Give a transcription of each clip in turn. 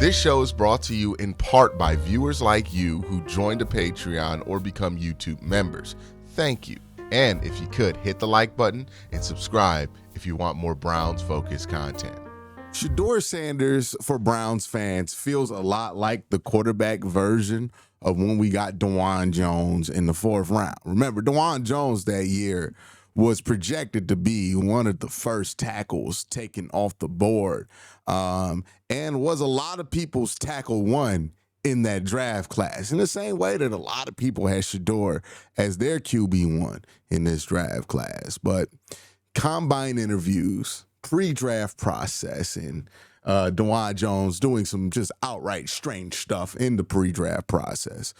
This show is brought to you in part by viewers like you who joined a Patreon or become YouTube members. Thank you. And if you could, hit the like button and subscribe if you want more Browns-focused content. Shedeur Sanders, for Browns fans, feels a lot like the quarterback version of when we got Dawand Jones in the 4th round. Remember, Dawand Jones that year was projected to be one of the first tackles taken off the board, and was a lot of people's tackle one in that draft class, in the same way that a lot of people had Shedeur as their QB1 in this draft class. But combine interviews, pre-draft process, and Dawand Jones doing some just outright strange stuff in the pre-draft process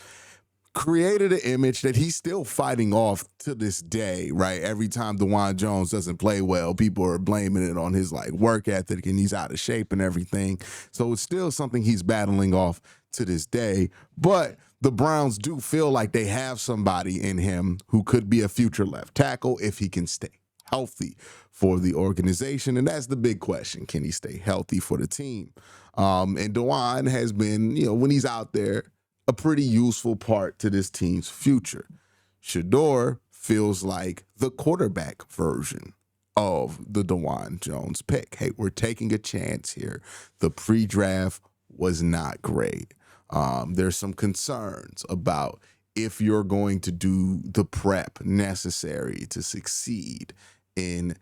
created an image that he's still fighting off to this day, right? Every time Dawand Jones doesn't play well, people are blaming it on his work ethic and he's out of shape and everything. So it's still something he's battling off to this day. But the Browns do feel like they have somebody in him who could be a future left tackle if he can stay healthy for the organization. And that's the big question. Can he stay healthy for the team? And Dawand has been, when he's out there, a pretty useful part to this team's future. Shedeur feels like the quarterback version of the Dawand Jones pick. Hey, we're taking a chance here. The pre-draft was not great. There's some concerns about if you're going to do the prep necessary to succeed in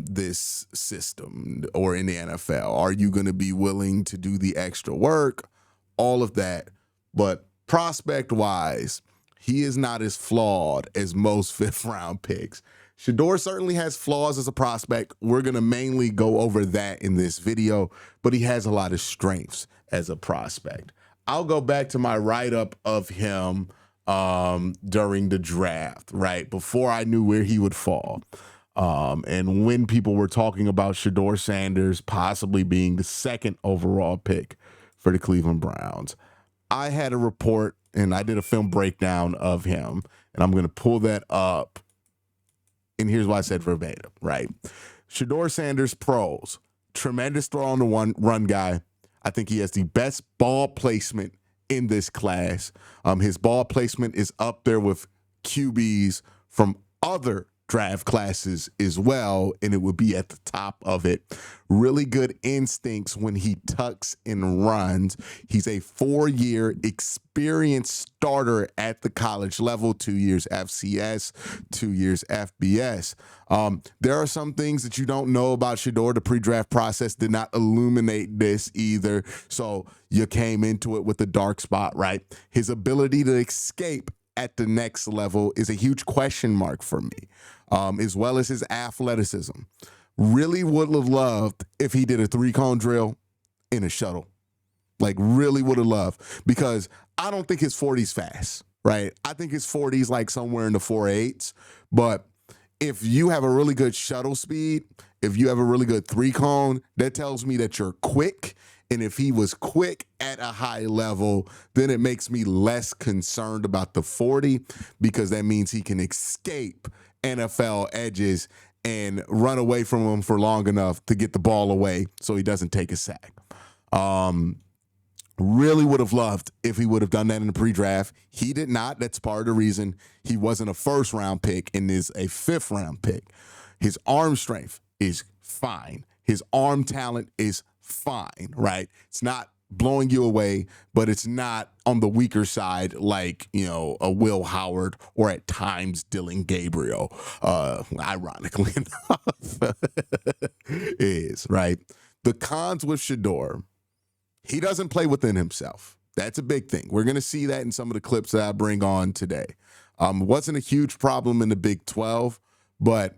this system or in the NFL. Are you going to be willing to do the extra work? All of that. But prospect-wise, he is not as flawed as most 5th-round picks. Shedeur certainly has flaws as a prospect. We're going to mainly go over that in this video, but he has a lot of strengths as a prospect. I'll go back to my write-up of him during the draft, right, before I knew where he would fall. And when people were talking about Shedeur Sanders possibly being the 2nd overall pick for the Cleveland Browns, I had a report and I did a film breakdown of him, and I'm going to pull that up. And here's what I said verbatim, right? Shedeur Sanders pros, tremendous throw on the run guy. I think he has the best ball placement in this class. His ball placement is up there with QBs from other draft classes as well, and it would be at the top of it. Really good instincts when he tucks and runs. He's a 4-year experienced starter at the college level, 2 years FCS, 2 years FBS. There are some things that you don't know about Shedeur. The pre-draft process did not illuminate this either, so you came into it with a dark spot, right? His ability to escape at the next level is a huge question mark for me, as well as his athleticism. Really would have loved if he did a 3-cone drill in a shuttle. Really would have loved, because I don't think his 40's fast, right? I think his 40's somewhere in the 4.8s, but if you have a really good shuttle speed, if you have a really good 3-cone, that tells me that you're quick. And if he was quick at a high level, then it makes me less concerned about the 40, because that means he can escape NFL edges and run away from them for long enough to get the ball away so he doesn't take a sack. Really would have loved if he would have done that in the pre-draft. He did not. That's part of the reason he wasn't a 1st-round pick and is a 5th-round pick. His arm strength is fine. His arm talent is fine, right? It's not blowing you away, but it's not on the weaker side like, a Will Howard or at times Dylan Gabriel, ironically enough, is, right? The cons with Shedeur, he doesn't play within himself. That's a big thing. We're going to see that in some of the clips that I bring on today. Wasn't a huge problem in the Big 12, but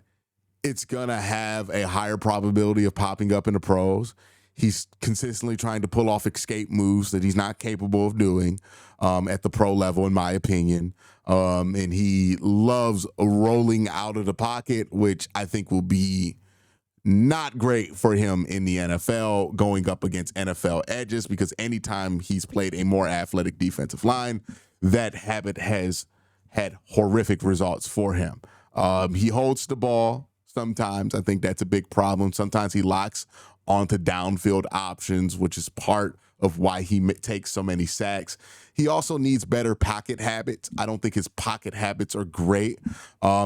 it's going to have a higher probability of popping up in the pros. He's consistently trying to pull off escape moves that he's not capable of doing at the pro level, in my opinion. And he loves rolling out of the pocket, which I think will be not great for him in the NFL going up against NFL edges, because anytime he's played a more athletic defensive line, that habit has had horrific results for him. He holds the ball sometimes. I think that's a big problem. Sometimes he locks onto downfield options, which is part of why he takes so many sacks. He also needs better pocket habits. I don't think his pocket habits are great.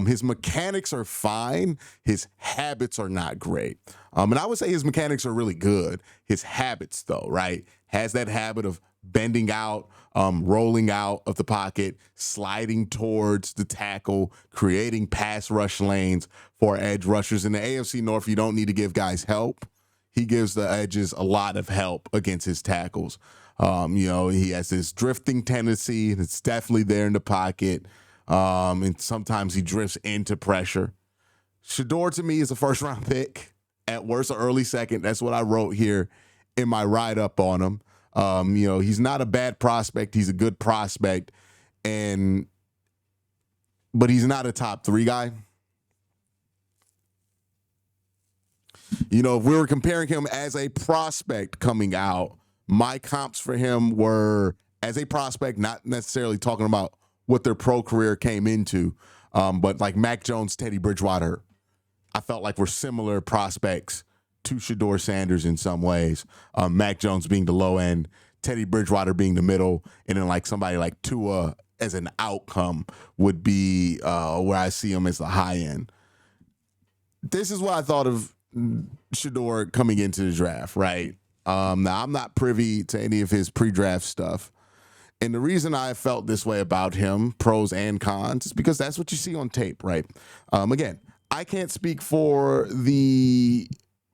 His mechanics are fine. His habits are not great. And I would say his mechanics are really good. His habits, though, right? Has that habit of bending out, rolling out of the pocket, sliding towards the tackle, creating pass rush lanes for edge rushers. In the AFC North, you don't need to give guys help. He gives the edges a lot of help against his tackles. He has this drifting tendency, and it's definitely there in the pocket. And sometimes he drifts into pressure. Shedeur, to me, is a first-round pick. At worst, an early second. That's what I wrote here in my write-up on him. He's not a bad prospect. He's a good prospect. But he's not a top 3 guy. If we were comparing him as a prospect coming out, my comps for him were as a prospect, not necessarily talking about what their pro career came into, but like Mac Jones, Teddy Bridgewater, I felt like were similar prospects to Shedeur Sanders in some ways. Mac Jones being the low end, Teddy Bridgewater being the middle, and then like somebody like Tua as an outcome would be where I see him as the high end. This is what I thought of Shedeur coming into the draft, right? Now, I'm not privy to any of his pre-draft stuff. And the reason I felt this way about him, pros and cons, is because that's what you see on tape, right? Again, I can't speak for the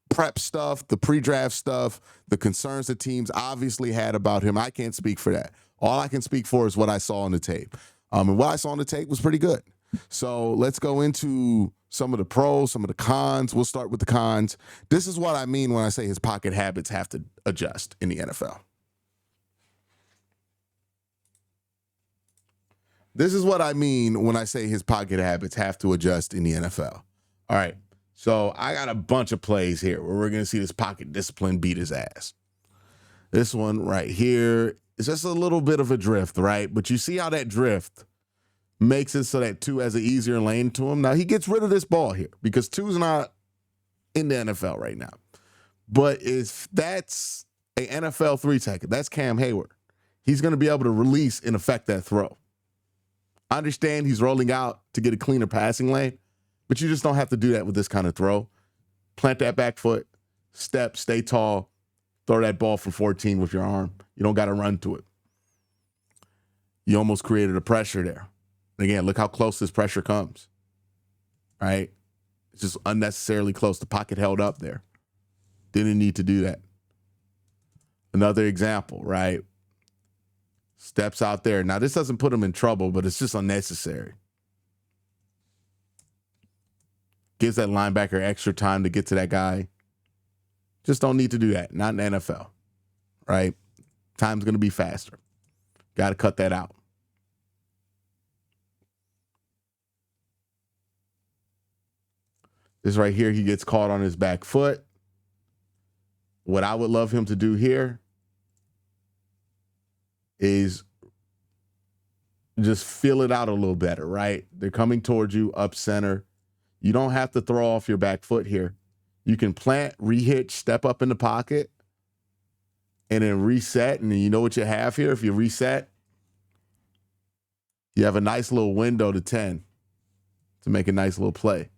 prep stuff, the pre-draft stuff, the concerns the teams obviously had about him. I can't speak for that. All I can speak for is what I saw on the tape. And what I saw on the tape was pretty good. So let's go into some of the pros, some of the cons. We'll start with the cons. This is what I mean when I say his pocket habits have to adjust in the NFL. This is what I mean when I say his pocket habits have to adjust in the NFL. All right. So I got a bunch of plays here where we're going to see this pocket discipline beat his ass. This one right here is just a little bit of a drift, right? But you see how that drift makes it so that 2 has an easier lane to him. Now, he gets rid of this ball here because 2's not in the NFL right now. But if that's a NFL 3 tackle, that's Cam Hayward. He's going to be able to release and affect that throw. I understand he's rolling out to get a cleaner passing lane, but you just don't have to do that with this kind of throw. Plant that back foot, step, stay tall, throw that ball from 14 with your arm. You don't got to run to it. You almost created a pressure there. Again, look how close this pressure comes, right? It's just unnecessarily close. The pocket held up there. Didn't need to do that. Another example, right? Steps out there. Now, this doesn't put him in trouble, but it's just unnecessary. Gives that linebacker extra time to get to that guy. Just don't need to do that. Not in the NFL, right? Time's going to be faster. Got to cut that out. This right here, he gets caught on his back foot. What I would love him to do here is just feel it out a little better, right? They're coming towards you up center. You don't have to throw off your back foot here. You can plant, rehitch, step up in the pocket, and then reset. And then you know what you have here? If you reset, you have a nice little window to 10 to make a nice little play.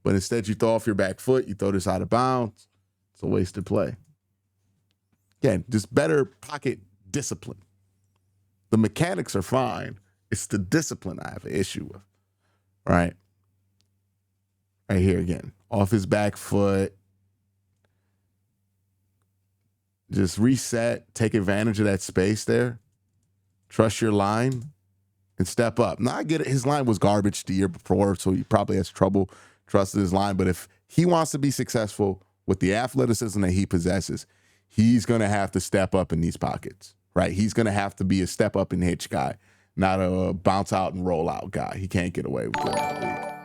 But instead, you throw off your back foot, you throw this out of bounds. It's a wasted play. Again, just better pocket discipline. The mechanics are fine. It's the discipline I have an issue with. Right? Right here again. Off his back foot. Just reset. Take advantage of that space there. Trust your line. And step up. Now, I get it. His line was garbage the year before, so he probably has trouble trusting his line. But if he wants to be successful with the athleticism that he possesses, he's going to have to step up in these pockets, right? He's going to have to be a step up and hitch guy, not a bounce out and roll out guy. He can't get away with that.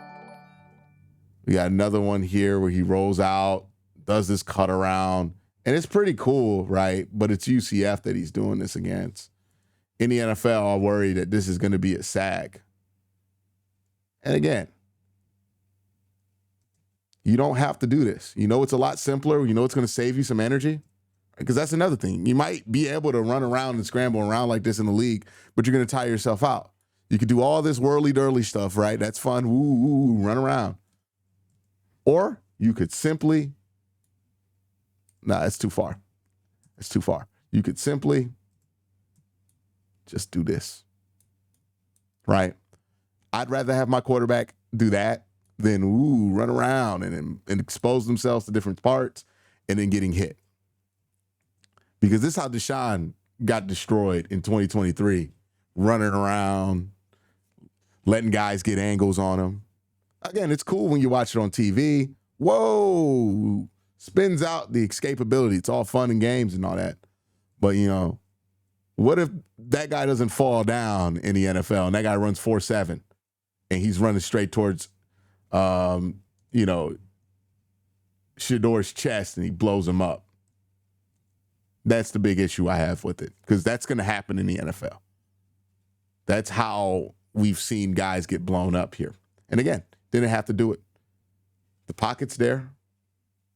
We got another one here where he rolls out, does this cut around, and it's pretty cool, right? But it's UCF that he's doing this against. In the NFL, I worry that this is going to be a sag. And again, you don't have to do this. You know it's a lot simpler. You know it's going to save you some energy. Because that's another thing. You might be able to run around and scramble around like this in the league, but you're going to tire yourself out. You could do all this whirly-dirly stuff, right? That's fun. Woo, run around. Or you could simply, it's too far. It's too far. You could simply just do this, right? I'd rather have my quarterback do that than, run around and expose themselves to different parts and then getting hit. Because this is how Deshaun got destroyed in 2023, running around, letting guys get angles on him. Again, it's cool when you watch it on TV. Whoa, spins out the escapability. It's all fun and games and all that. But, what if that guy doesn't fall down in the NFL and that guy runs 4.7 and he's running straight towards, Shedeur's chest and he blows him up? That's the big issue I have with it, because that's going to happen in the NFL. That's how we've seen guys get blown up here. And again, didn't have to do it. The pocket's there.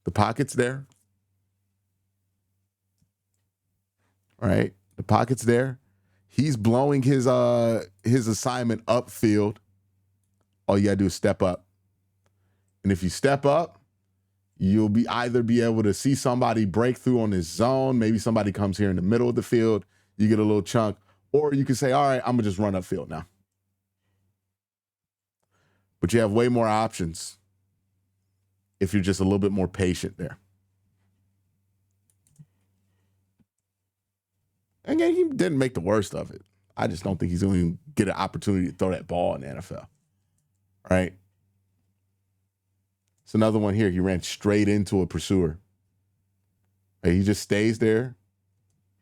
The pocket's there. All right. The pocket's there. He's blowing his assignment upfield. All you got to do is step up. And if you step up, you'll either be able to see somebody break through on this zone. Maybe somebody comes here in the middle of the field. You get a little chunk. Or you can say, all right, I'm going to just run upfield now. But you have way more options if you're just a little bit more patient there. And again, he didn't make the worst of it. I just don't think he's going to get an opportunity to throw that ball in the NFL. All right? It's another one here. He ran straight into a pursuer. He just stays there,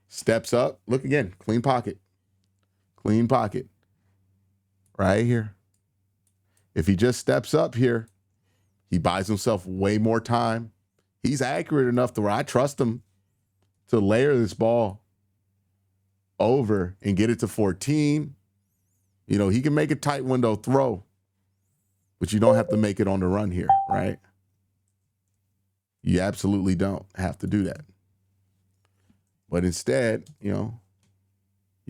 steps up. Look again, clean pocket. Clean pocket. Right here. If he just steps up here, he buys himself way more time. He's accurate enough to where I trust him to layer this ball over and get it to 14. He can make a tight window throw, but you don't have to make it on the run here, right? You absolutely don't have to do that. But instead, you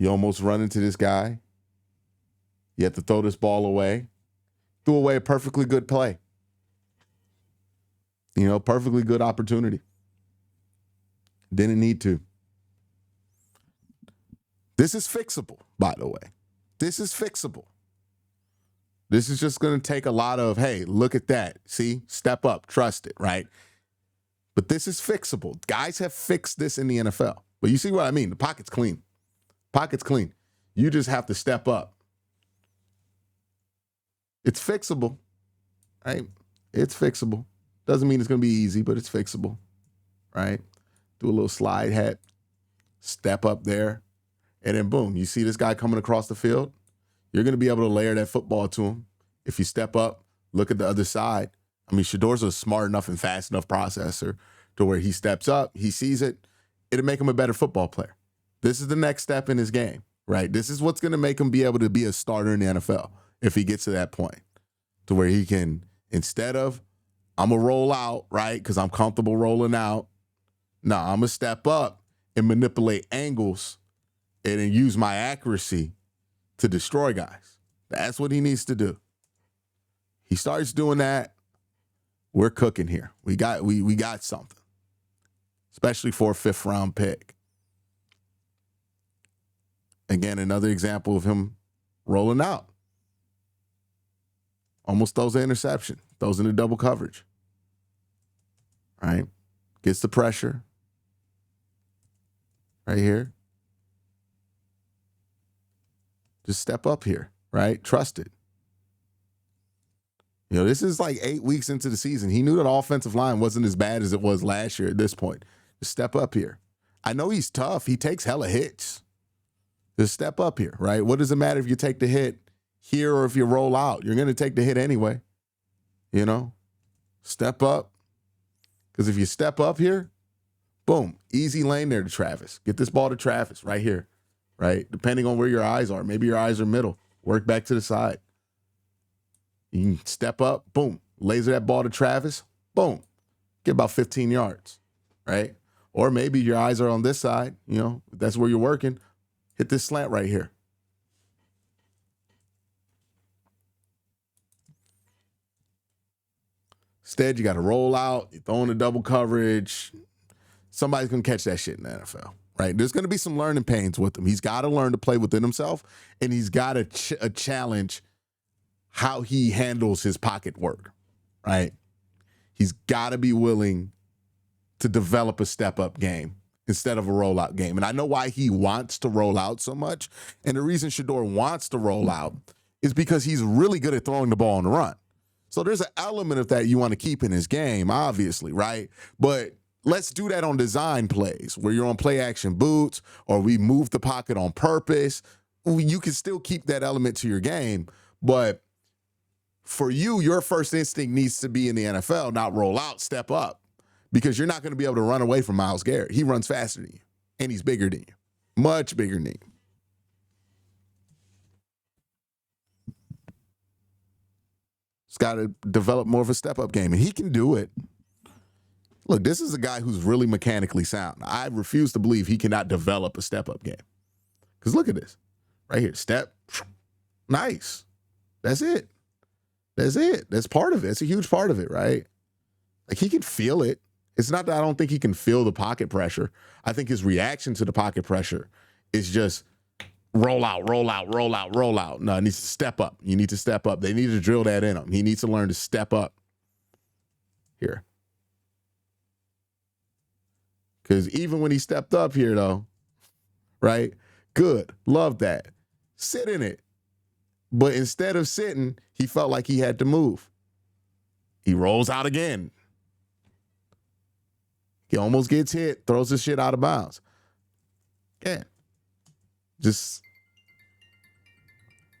almost run into this guy. You have to throw this ball away. Threw away a perfectly good play. Perfectly good opportunity. Didn't need to. This is fixable, by the way. This is fixable. This is just going to take a lot of, hey, look at that. See, step up, trust it, right? But this is fixable. Guys have fixed this in the NFL. But you see what I mean? The pocket's clean. Pocket's clean. You just have to step up. It's fixable, right? It's fixable. Doesn't mean it's going to be easy, but it's fixable, right? Do a little slide hat, step up there, and then boom, you see this guy coming across the field. You're going to be able to layer that football to him. If you step up, look at the other side. I mean, Shedeur's a smart enough and fast enough processor to where he steps up, he sees it, it'll make him a better football player. This is the next step in his game, right? This is what's going to make him be able to be a starter in the NFL if he gets to that point, to where he can, instead of, I'm going to roll out, right, because I'm comfortable rolling out. No, I'm going to step up and manipulate angles and then use my accuracy to destroy guys. That's what he needs to do. He starts doing that, we're cooking here. We got something, especially for a 5th round pick. Again, another example of him rolling out. Almost throws an interception, throws into double coverage. Right? Gets the pressure. Right here. Just step up here, right? Trust it. This is like 8 weeks into the season. He knew that offensive line wasn't as bad as it was last year at this point. Just step up here. I know he's tough. He takes hella hits. Just step up here, right? What does it matter if you take the hit here or if you roll out? You're going to take the hit anyway. Step up. Because if you step up here, boom, easy lane there to Travis. Get this ball to Travis right here, right? Depending on where your eyes are. Maybe your eyes are middle. Work back to the side. You can step up, boom, laser that ball to Travis, boom, get about 15 yards, right? Or maybe your eyes are on this side, if that's where you're working. Hit this slant right here. Instead, you got to roll out, you're throwing a double coverage. Somebody's going to catch that shit in the NFL, right? There's going to be some learning pains with him. He's got to learn to play within himself, and he's got to challenge how he handles his pocket work, right? He's got to be willing to develop a step-up game instead of a rollout game. And I know why he wants to roll out so much. And the reason Shedeur wants to roll out is because he's really good at throwing the ball on the run. So there's an element of that you want to keep in his game, obviously, right? But let's do that on design plays where you're on play action boots or we move the pocket on purpose. You can still keep that element to your game. But for you, your first instinct needs to be in the NFL, not roll out, step up. Because you're not going to be able to run away from Myles Garrett. He runs faster than you, and he's bigger than you, much bigger than you. He's got to develop more of a step-up game, and he can do it. Look, this is a guy who's really mechanically sound. I refuse to believe he cannot develop a step-up game. Because look at this. Right here, step, nice. That's it. That's it. That's part of it. It's a huge part of it, right? Like, he can feel it. It's not that I don't think he can feel the pocket pressure. I think his reaction to the pocket pressure is just roll out, roll out, roll out, roll out. No, he needs to step up. You need to step up. They need to drill that in him. He needs to learn to step up here. Because even when he stepped up here, though, right? Good. Love that. Sit in it. But instead of sitting, he felt like he had to move. He rolls out again. He almost gets hit, throws his shit out of bounds. Yeah. Just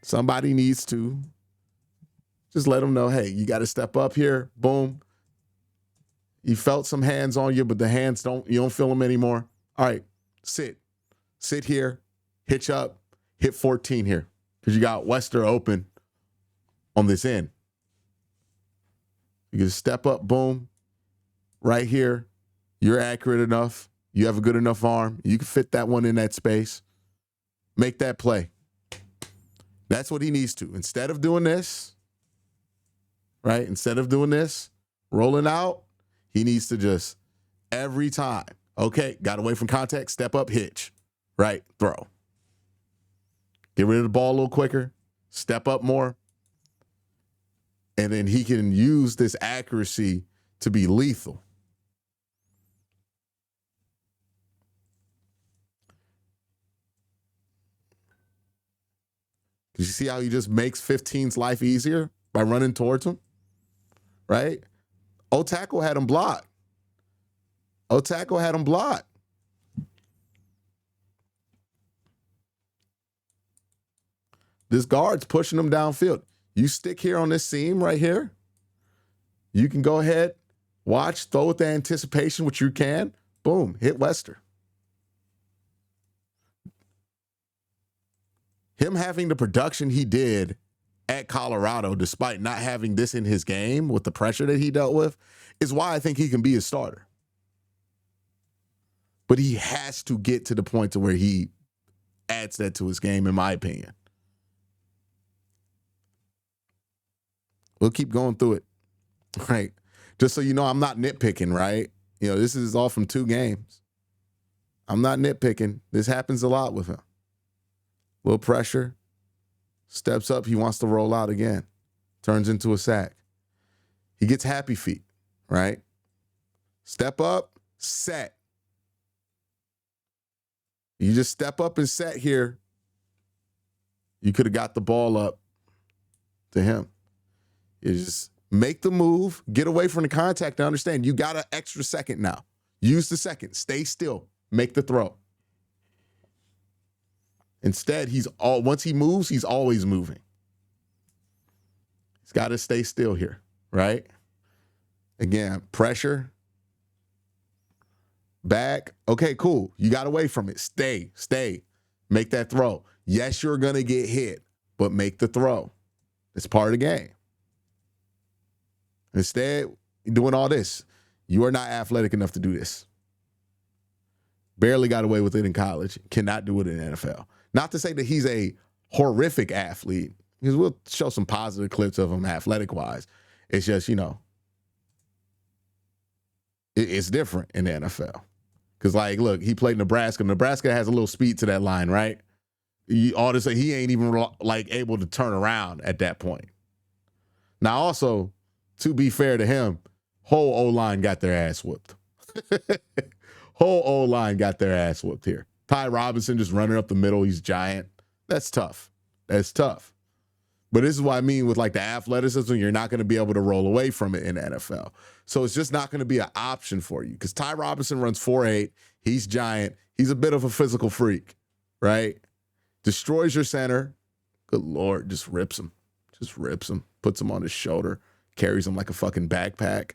somebody needs to just let him know, hey, you got to step up here. Boom. You felt some hands on you, but the hands you don't feel them anymore. All right, sit. Sit here, hitch up, hit 14 here. Because you got Wester open on this end. You can step up, boom, right here. You're accurate enough. You have a good enough arm. You can fit that one in that space. Make that play. That's what he needs to. Instead of doing this, right? Instead of doing this, rolling out, he needs to just every time. Okay, got away from contact, step up, hitch, right? Throw. Get rid of the ball a little quicker, step up more, and then he can use this accuracy to be lethal. Did you see how he just makes 15's life easier by running towards him? Right? O-tackle had him blocked. O-tackle had him blocked. This guard's pushing him downfield. You stick here on this seam right here. You can go ahead, watch, throw with the anticipation, which you can. Boom, hit Wester. Him having the production he did at Colorado, despite not having this in his game with the pressure that he dealt with, is why I think he can be a starter. But he has to get to the point to where he adds that to his game, in my opinion. We'll keep going through it, right? Just so you know, I'm not nitpicking, right? This is all from 2 games. I'm not nitpicking. This happens a lot with him. Little pressure, steps up, he wants to roll out again. Turns into a sack. He gets happy feet, right? Step up, set. You just step up and set here. You could have got the ball up to him. You just make the move, get away from the contact, and understand you got an extra second now. Use the second, stay still, make the throw. Instead, once he moves, he's always moving. He's got to stay still here, right? Again, pressure. Back. Okay, cool. You got away from it. Stay. Make that throw. Yes, you're going to get hit, but make the throw. It's part of the game. Instead, doing all this, you are not athletic enough to do this. Barely got away with it in college. Cannot do it in the NFL. Not to say that he's a horrific athlete, because we'll show some positive clips of him athletic-wise. It's just, it's different in the NFL. Because, like, look, he played Nebraska. Nebraska has a little speed to that line, right? He ain't even, like, able to turn around at that point. Now, also, to be fair to him, whole O-line got their ass whooped. Whole O-line got their ass whooped here. Ty Robinson just running up the middle. He's giant. That's tough. That's tough. But this is what I mean with, like, the athleticism. You're not going to be able to roll away from it in the NFL. So it's just not going to be an option for you, because Ty Robinson runs 4.8. He's giant. He's a bit of a physical freak, right? Destroys your center. Good Lord, just rips him. Just rips him. Puts him on his shoulder. Carries him like a fucking backpack,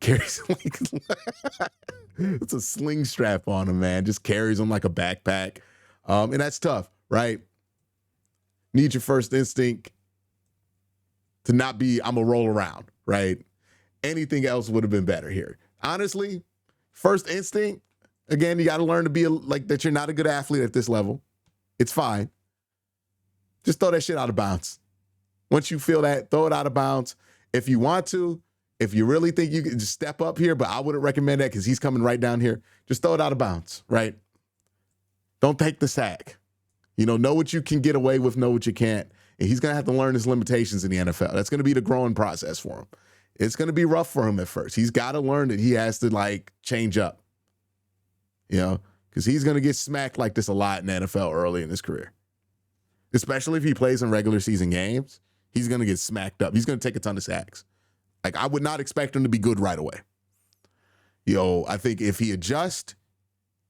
Carries him like it's a sling strap on him, man. Just carries him like a backpack. And that's tough, right? Need your first instinct to not be, I'm a roll around, right? Anything else would have been better here. Honestly, first instinct, again, you got to learn to be like that. You're not a good athlete at this level. It's fine. Just throw that shit out of bounds. Once you feel that, throw it out of bounds. If you want to, if you really think you can just step up here, but I wouldn't recommend that because he's coming right down here. Just throw it out of bounds, right? Don't take the sack. Know what you can get away with, know what you can't. And he's going to have to learn his limitations in the NFL. That's going to be the growing process for him. It's going to be rough for him at first. He's got to learn that he has to, like, change up, because he's going to get smacked like this a lot in the NFL early in his career. Especially if he plays in regular season games, he's going to get smacked up. He's going to take a ton of sacks. Like, I would not expect him to be good right away. I think if he adjusts,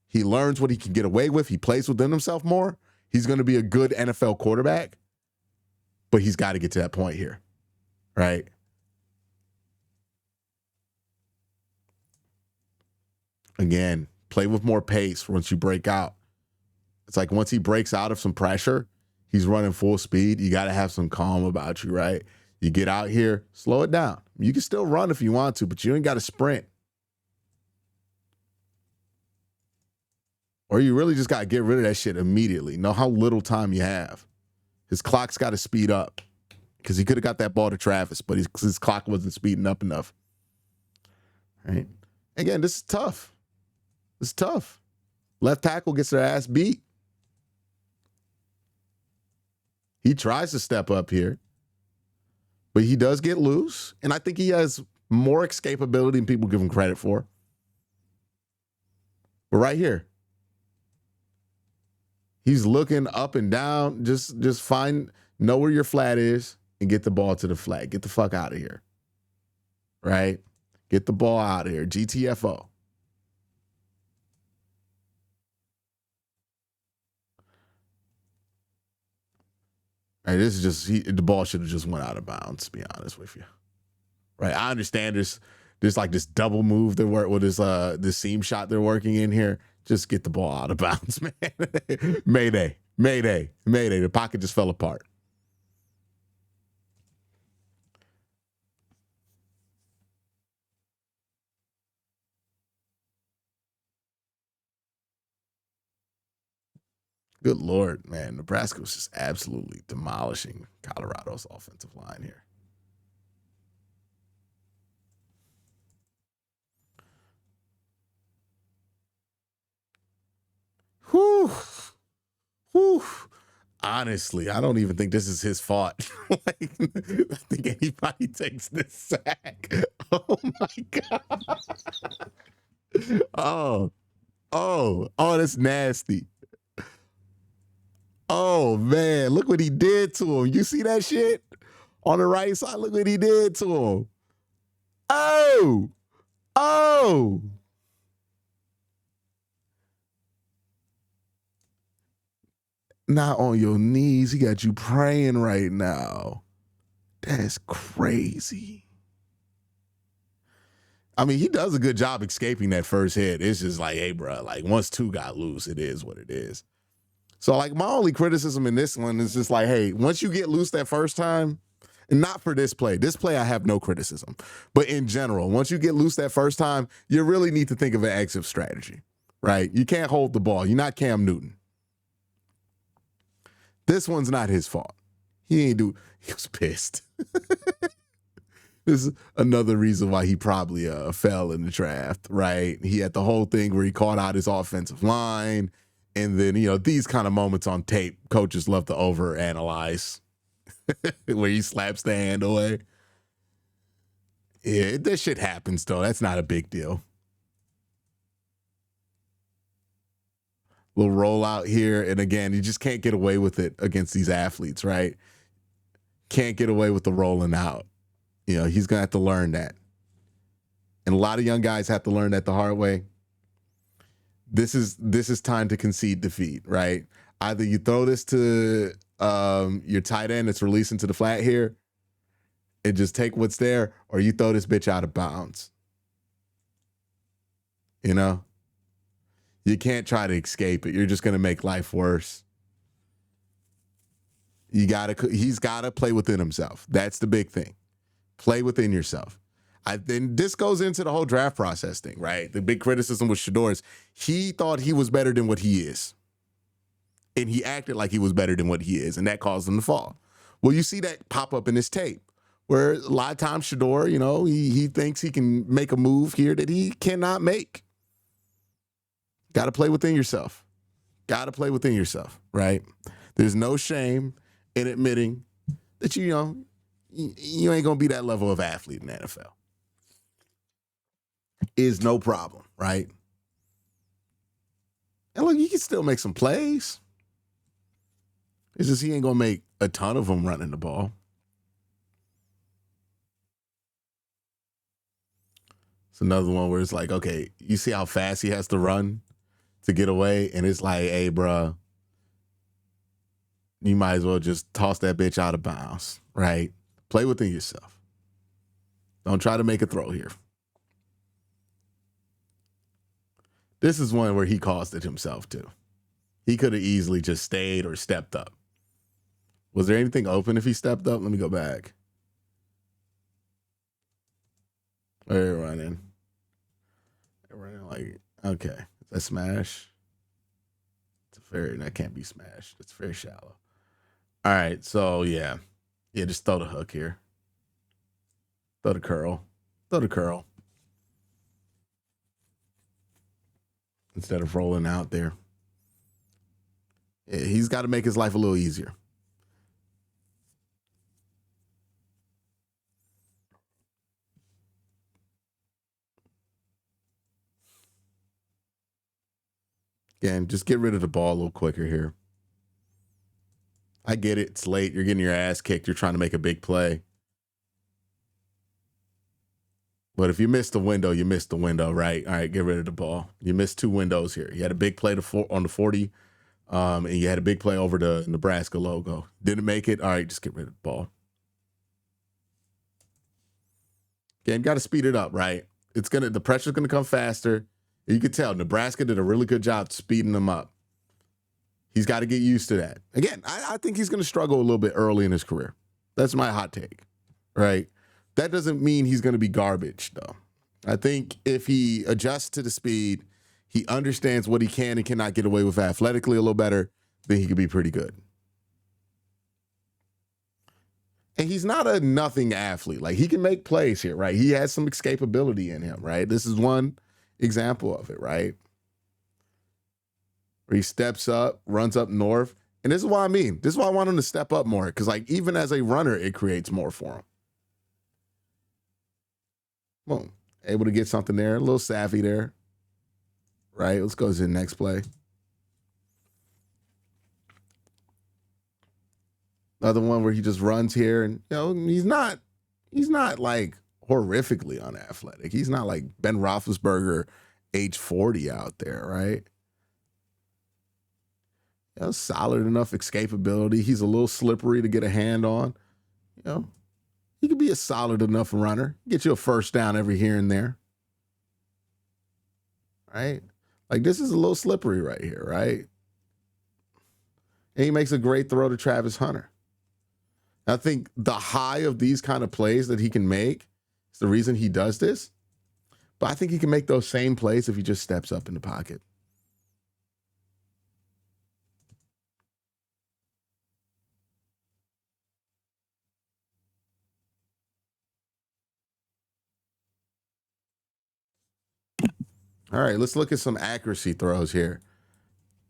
he learns what he can get away with, he plays within himself more, he's going to be a good NFL quarterback, but he's got to get to that point here, right? Again, play with more pace once you break out. It's like once he breaks out of some pressure, he's running full speed. You got to have some calm about you, right? You get out here, slow it down. You can still run if you want to, but you ain't got to sprint. Or you really just got to get rid of that shit immediately. Know how little time you have. His clock's got to speed up, because he could have got that ball to Travis, but his clock wasn't speeding up enough. Right? Again, this is tough. It's tough. Left tackle gets their ass beat. He tries to step up here, but he does get loose. And I think he has more escapability than people give him credit for. But right here, he's looking up and down. Just know where your flat is and get the ball to the flat. Get the fuck out of here. Right? Get the ball out of here. GTFO. Right, this is just the ball should have just went out of bounds, to be honest with you. Right, I understand there's like this double move they work with this seam shot they're working in here. Just get the ball out of bounds, man. Mayday. The pocket just fell apart. Good Lord, man. Nebraska was just absolutely demolishing Colorado's offensive line here. Whew. Honestly, I don't even think this is his fault. I think anybody takes this sack. Oh, my God. Oh, that's nasty. Oh, man, look what he did to him. You see that shit? On the right side, look what he did to him. Oh. Not on your knees. He got you praying right now. That's crazy. I mean, he does a good job escaping that first hit. It's just like, hey, bro, like once two got loose, it is what it is. So, like, my only criticism in this one is just like, hey, once you get loose that first time, and not for this play I have no criticism, but in general, once you get loose that first time, you really need to think of an exit strategy, right? You can't hold the ball. You're not Cam Newton. This one's not his fault. He was pissed. This is another reason why he probably fell in the draft, right? He had the whole thing where he caught out his offensive line. And then, these kind of moments on tape, coaches love to overanalyze where he slaps the hand away. Yeah, that shit happens, though. That's not a big deal. Little rollout here. And again, you just can't get away with it against these athletes, right? Can't get away with the rolling out. He's going to have to learn that. And a lot of young guys have to learn that the hard way. This is time to concede defeat, right? Either you throw this to your tight end that's releasing to the flat here and just take what's there, or you throw this bitch out of bounds. You can't try to escape it. You're just going to make life worse. He's got to play within himself. That's the big thing. Play within yourself. Then this goes into the whole draft process thing, right? The big criticism with Shedeur is he thought he was better than what he is. And he acted like he was better than what he is, and that caused him to fall. Well, you see that pop up in this tape where a lot of times Shedeur, he thinks he can make a move here that he cannot make. Got to play within yourself. Got to play within yourself, right? There's no shame in admitting that you ain't going to be that level of athlete in the NFL. Is no problem, right? And look, you can still make some plays. It's just he ain't going to make a ton of them running the ball. It's another one where it's like, okay, you see how fast he has to run to get away? And it's like, hey, bro, you might as well just toss that bitch out of bounds, right? Play within yourself. Don't try to make a throw here. This is one where he caused it himself, too. He could have easily just stayed or stepped up. Was there anything open if he stepped up? Let me go back. They're running. Like, okay. Is that smash? That can't be smashed. It's very shallow. All right, so yeah. Yeah, just throw the hook here. Throw the curl. Instead of rolling out there. Yeah, he's got to make his life a little easier. Again, just get rid of the ball a little quicker here. I get it. It's late. You're getting your ass kicked. You're trying to make a big play. But if you missed the window, you missed the window, right? All right, get rid of the ball. You missed two windows here. You had a big play on the 40, and you had a big play over the Nebraska logo. Didn't make it. All right, just get rid of the ball. Again, got to speed it up, right? The pressure's gonna come faster. You could tell Nebraska did a really good job speeding them up. He's got to get used to that. Again, I think he's going to struggle a little bit early in his career. That's my hot take, right? That doesn't mean he's going to be garbage, though. I think if he adjusts to the speed, he understands what he can and cannot get away with athletically a little better, then he could be pretty good. And he's not a nothing athlete. Like, he can make plays here, right? He has some escapability in him, right? This is one example of it, right? Where he steps up, runs up north. And this is what I mean. This is why I want him to step up more. Because, like, even as a runner, it creates more for him. Boom. Able to get something there. A little savvy there. Right? Let's go to the next play. Another one where he just runs here. And, he's not like horrifically unathletic. He's not like Ben Roethlisberger, age 40 out there, right? Solid enough escapability. He's a little slippery to get a hand on. He could be a solid enough runner. Get you a first down every here and there. Right? Like, this is a little slippery right here, right? And he makes a great throw to Travis Hunter. I think the high of these kind of plays that he can make is the reason he does this. But I think he can make those same plays if he just steps up in the pocket. All right, let's look at some accuracy throws here,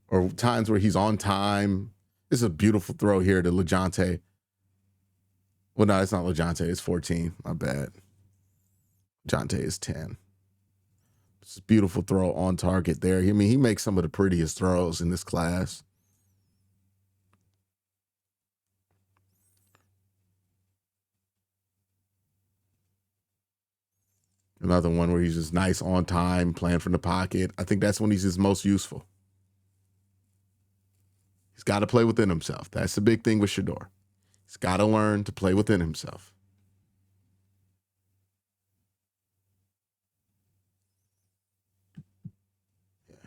or times where he's on time. This is a beautiful throw here to LeJohntay. Well, no, it's not LeJohntay. It's 14. My bad. LeJohntay is 10. It's a beautiful throw on target there. I mean, he makes some of the prettiest throws in this class. Another one where he's just nice on time, playing from the pocket. I think that's when he's his most useful. He's got to play within himself. That's the big thing with Shedeur. He's got to learn to play within himself.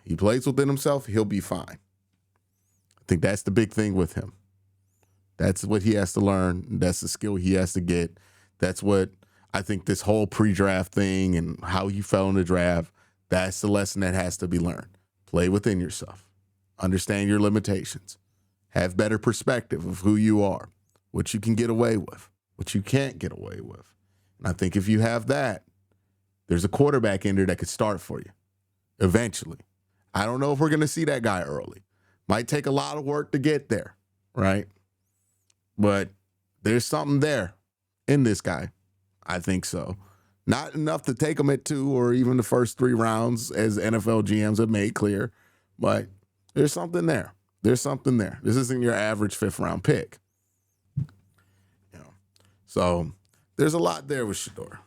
He plays within himself, he'll be fine. I think that's the big thing with him. That's what he has to learn. That's the skill he has to get. That's what I think this whole pre-draft thing and how you fell in the draft, that's the lesson that has to be learned. Play within yourself. Understand your limitations. Have better perspective of who you are, what you can get away with, what you can't get away with. And I think if you have that, there's a quarterback in there that could start for you eventually. I don't know if we're going to see that guy early. Might take a lot of work to get there, right? But there's something there in this guy. I think so. Not enough to take him at 2 or even the first 3 rounds, as NFL GMs have made clear, but there's something there. There's something there. This isn't your average 5th round pick. So there's a lot there with Shedeur.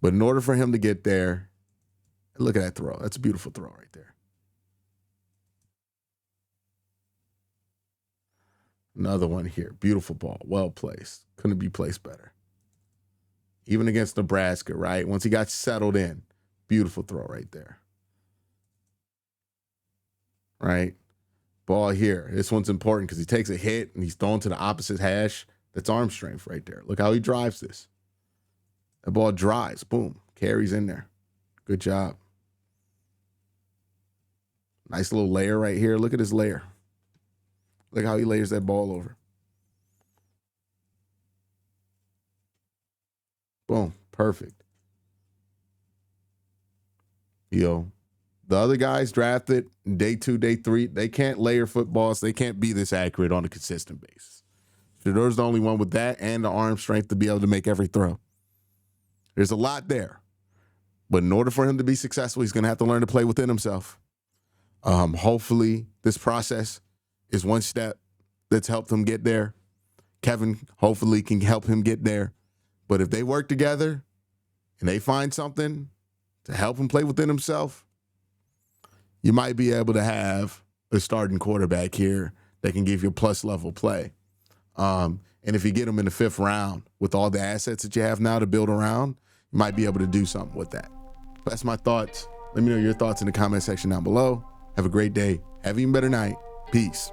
But in order for him to get there, look at that throw. That's a beautiful throw right there. Another one here. Beautiful ball. Well placed. Couldn't be placed better. Even against Nebraska, right? Once he got settled in, beautiful throw right there. Right? Ball here. This one's important because he takes a hit and he's thrown to the opposite hash. That's arm strength right there. Look how he drives this. The ball drives. Boom. Carries in there. Good job. Nice little layer right here. Look at his layer. Look how he layers that ball over. Boom. Perfect. The other guys drafted day 2, day 3, they can't layer footballs. They can't be this accurate on a consistent basis. Shedeur's the only one with that and the arm strength to be able to make every throw. There's a lot there. But in order for him to be successful, he's going to have to learn to play within himself. Hopefully, this process is one step that's helped him get there. Kevin hopefully can help him get there. But if they work together and they find something to help him play within himself, you might be able to have a starting quarterback here that can give you plus level play. And if you get him in the 5th round with all the assets that you have now to build around, you might be able to do something with that. That's my thoughts. Let me know your thoughts in the comment section down below. Have a great day. Have an even better night. Peace.